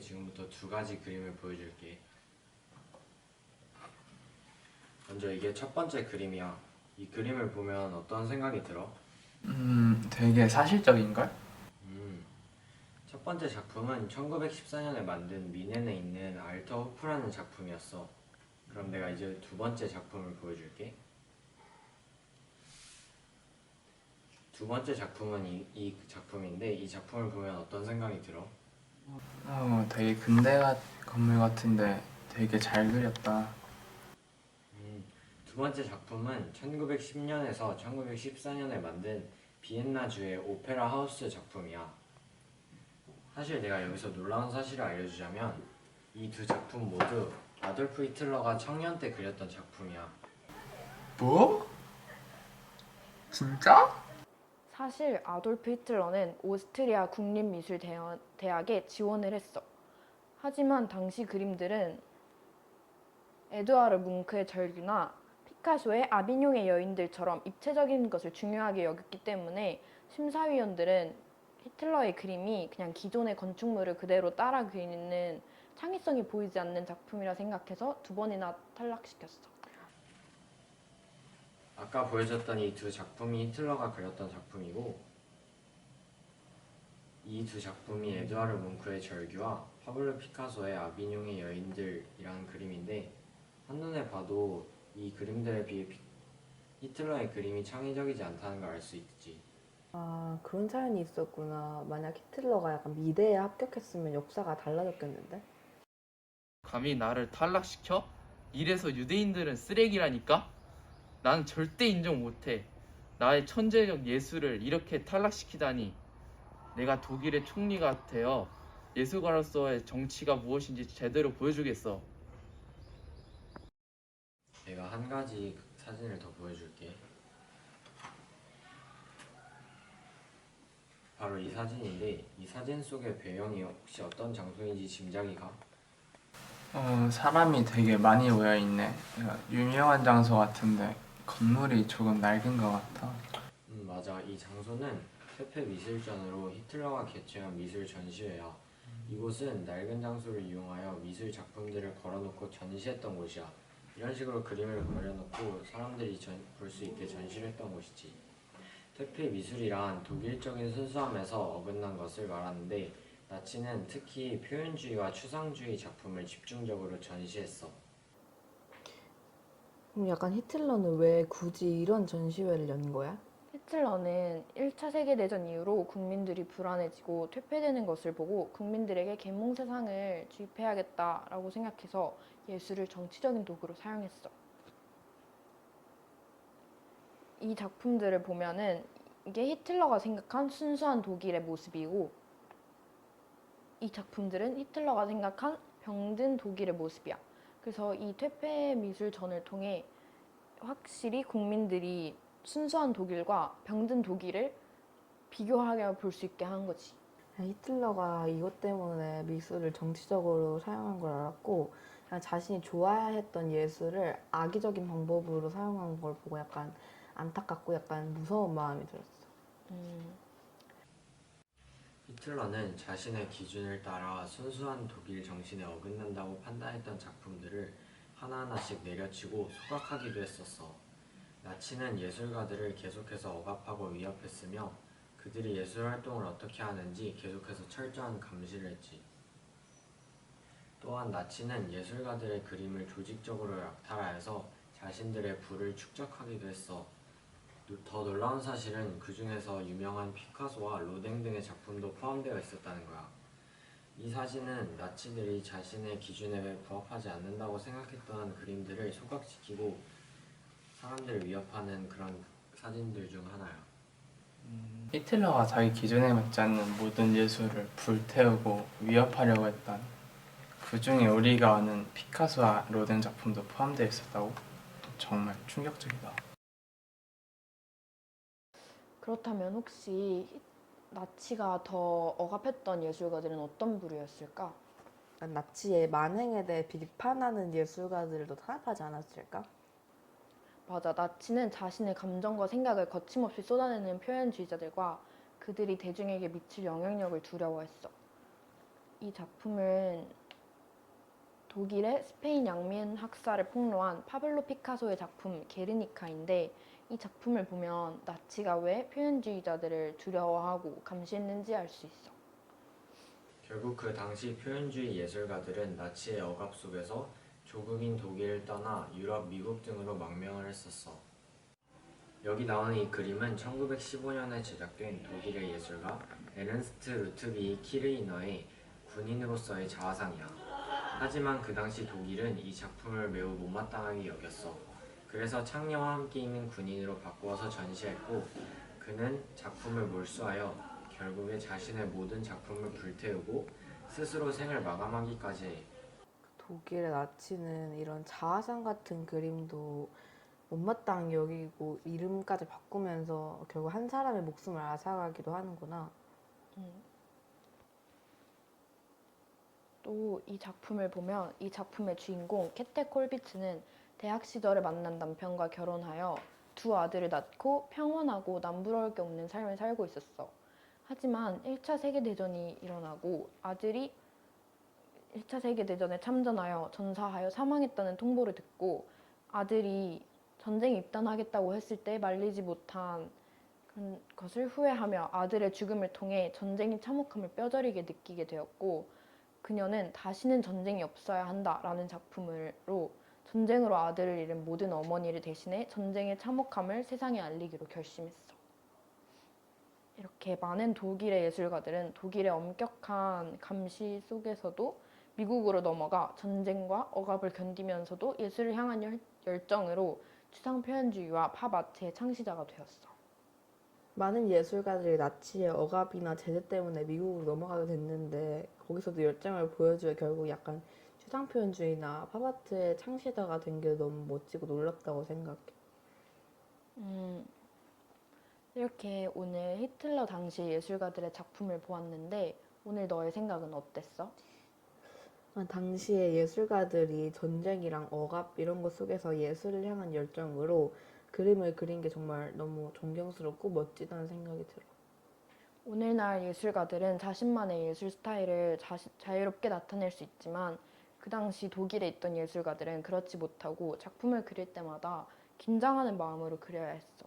지금부터 두 가지 그림을 보여줄게. 먼저 이게 첫 번째 그림이야. 이 그림을 보면 어떤 생각이 들어? 되게 사실적인걸? 첫 번째 작품은 1914년에 만든 미넨에 있는 알터 호프라는 작품이었어. 그럼 내가 이제 두 번째 작품을 보여줄게. 두 번째 작품은 이 작품인데 이 작품을 보면 어떤 생각이 들어? 되게 건물 같은데 되게 잘 그렸다. 두 번째 작품은 1910년에서 1914년에 만든 비엔나주의 오페라 하우스 작품이야. 사실 내가 여기서 놀라운 사실을 알려주자면 이 두 작품 모두 아돌프 히틀러가 청년 때 그렸던 작품이야. 뭐? 진짜? 사실 아돌프 히틀러는 오스트리아 국립미술대학에 지원을 했어. 하지만 당시 그림들은 에드와르 뭉크의 절규나 피카소의 아비뇽의 여인들처럼 입체적인 것을 중요하게 여겼기 때문에 심사위원들은 히틀러의 그림이 그냥 기존의 건축물을 그대로 따라 그리는 창의성이 보이지 않는 작품이라 생각해서 두 번이나 탈락시켰어. 아까 보여줬던 이 두 작품이 히틀러가 그렸던 작품이고 이 두 작품이 에드와르 뭉크의 절규와 파블로 피카소의 아비뇽의 여인들이라는 그림인데 한눈에 봐도 이 그림들에 비해 히틀러의 그림이 창의적이지 않다는 걸 알 수 있지. 아, 그런 사연이 있었구나. 만약 히틀러가 약간 미대에 합격했으면 역사가 달라졌겠는데? 감히 나를 탈락시켜? 이래서 유대인들은 쓰레기라니까? 난 절대 인정 못해. 나의 천재적 예술을 이렇게 탈락시키다니. 내가 독일의 총리가 되어 예술가로서의 정치가 무엇인지 제대로 보여주겠어. 내가 한 가지 사진을 더 보여줄게. 바로 이 사진인데 이 사진 속의 배경이 혹시 어떤 장소인지 짐작이 가? 사람이 되게 많이 모여있네. 유명한 장소 같은데 건물이 조금 낡은 것 같아. 맞아. 이 장소는 퇴폐 미술전으로 히틀러가 개최한 미술 전시회야. 이곳은 낡은 장소를 이용하여 미술 작품들을 걸어놓고 전시했던 곳이야. 이런 식으로 그림을 그려놓고 사람들이 볼 수 있게 전시를 했던 곳이지. 퇴폐 미술이란 독일적인 순수함에서 어긋난 것을 말하는데 나치는 특히 표현주의와 추상주의 작품을 집중적으로 전시했어. 그럼 약간 히틀러는 왜 굳이 이런 전시회를 연 거야? 히틀러는 1차 세계대전 이후로 국민들이 불안해지고 퇴폐되는 것을 보고 국민들에게 계몽 세상을 주입해야겠다라고 생각해서 예술을 정치적인 도구로 사용했어. 이 작품들을 보면은 이게 히틀러가 생각한 순수한 독일의 모습이고 이 작품들은 히틀러가 생각한 병든 독일의 모습이야. 그래서 이 퇴폐 미술전을 통해 확실히 국민들이 순수한 독일과 병든 독일을 비교하게 볼 수 있게 한 거지. 히틀러가 이것 때문에 미술을 정치적으로 사용한 걸 알았고, 그냥 자신이 좋아했던 예술을 악의적인 방법으로 사용한 걸 보고 약간 안타깝고 약간 무서운 마음이 들었어. 히틀러는 자신의 기준을 따라 순수한 독일 정신에 어긋난다고 판단했던 작품들을 하나하나씩 내려치고 소각하기도 했었어. 나치는 예술가들을 계속해서 억압하고 위협했으며 그들이 예술 활동을 어떻게 하는지 계속해서 철저한 감시를 했지. 또한 나치는 예술가들의 그림을 조직적으로 약탈하여서 자신들의 부를 축적하기도 했어. 더 놀라운 사실은 그 중에서 유명한 피카소와 로댕 등의 작품도 포함되어 있었다는 거야. 이 사진은 나치들이 자신의 기준에 부합하지 않는다고 생각했던 그림들을 소각시키고 사람들을 위협하는 그런 사진들 중 하나야. 히틀러가 자기 기준에 맞지 않는 모든 예술을 불태우고 위협하려고 했던 그 중에 우리가 아는 피카소와 로덴 작품도 포함되어 있었다고? 정말 충격적이다. 그렇다면 혹시 나치가 더 억압했던 예술가들은 어떤 부류였을까? 나치의 만행에 대해 비판하는 예술가들도 탄압하지 않았을까? 맞아, 나치는 자신의 감정과 생각을 거침없이 쏟아내는 표현주의자들과 그들이 대중에게 미칠 영향력을 두려워했어. 이 작품은 독일의 스페인 양민 학살을 폭로한 파블로 피카소의 작품 게르니카인데 이 작품을 보면 나치가 왜 표현주의자들을 두려워하고 감시했는지 알 수 있어. 결국 그 당시 표현주의 예술가들은 나치의 억압 속에서 조국인 독일을 떠나 유럽, 미국 등으로 망명을 했었어. 여기 나오는 이 그림은 1915년에 제작된 독일의 예술가 에른스트 루트비 키르이너의 군인으로서의 자화상이야. 하지만 그 당시 독일은 이 작품을 매우 못마땅하게 여겼어. 그래서 창녀와 함께 있는 군인으로 바꾸어서 전시했고 그는 작품을 몰수하여 결국에 자신의 모든 작품을 불태우고 스스로 생을 마감하기까지 해. 독일의 나치는 이런 자화상 같은 그림도 못마땅히 여기고 이름까지 바꾸면서 결국 한 사람의 목숨을 앗아가기도 하는구나. 또 이 작품을 보면 이 작품의 주인공 캐테 콜비츠는 대학 시절에 만난 남편과 결혼하여 두 아들을 낳고 평온하고 남부러울 게 없는 삶을 살고 있었어. 하지만 1차 세계대전이 일어나고 아들이 1차 세계대전에 참전하여 전사하여 사망했다는 통보를 듣고 아들이 전쟁에 입단하겠다고 했을 때 말리지 못한 것을 후회하며 아들의 죽음을 통해 전쟁의 참혹함을 뼈저리게 느끼게 되었고 그녀는 다시는 전쟁이 없어야 한다라는 작품으로 전쟁으로 아들을 잃은 모든 어머니를 대신해 전쟁의 참혹함을 세상에 알리기로 결심했어. 이렇게 많은 독일의 예술가들은 독일의 엄격한 감시 속에서도 미국으로 넘어가 전쟁과 억압을 견디면서도 예술을 향한 열정으로 추상 표현주의와 팝 아트의 창시자가 되었어. 많은 예술가들이 나치의 억압이나 제재 때문에 미국으로 넘어가게 됐는데 거기서도 열정을 보여주어 결국 약간 추상표현주의나 팝아트의 창시자가 된 게 너무 멋지고 놀랍다고 생각해. 이렇게 오늘 히틀러 당시 예술가들의 작품을 보았는데 오늘 너의 생각은 어땠어? 당시에 예술가들이 전쟁이랑 억압 이런 것 속에서 예술을 향한 열정으로 그림을 그린 게 정말 너무 존경스럽고 멋지다는 생각이 들어. 오늘날 예술가들은 자신만의 예술 스타일을 자유롭게 나타낼 수 있지만 그 당시 독일에 있던 예술가들은 그렇지 못하고 작품을 그릴 때마다 긴장하는 마음으로 그려야 했어.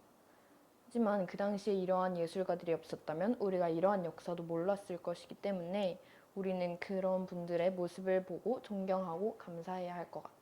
하지만 그 당시에 이러한 예술가들이 없었다면 우리가 이러한 역사도 몰랐을 것이기 때문에 우리는 그런 분들의 모습을 보고 존경하고 감사해야 할 것 같아.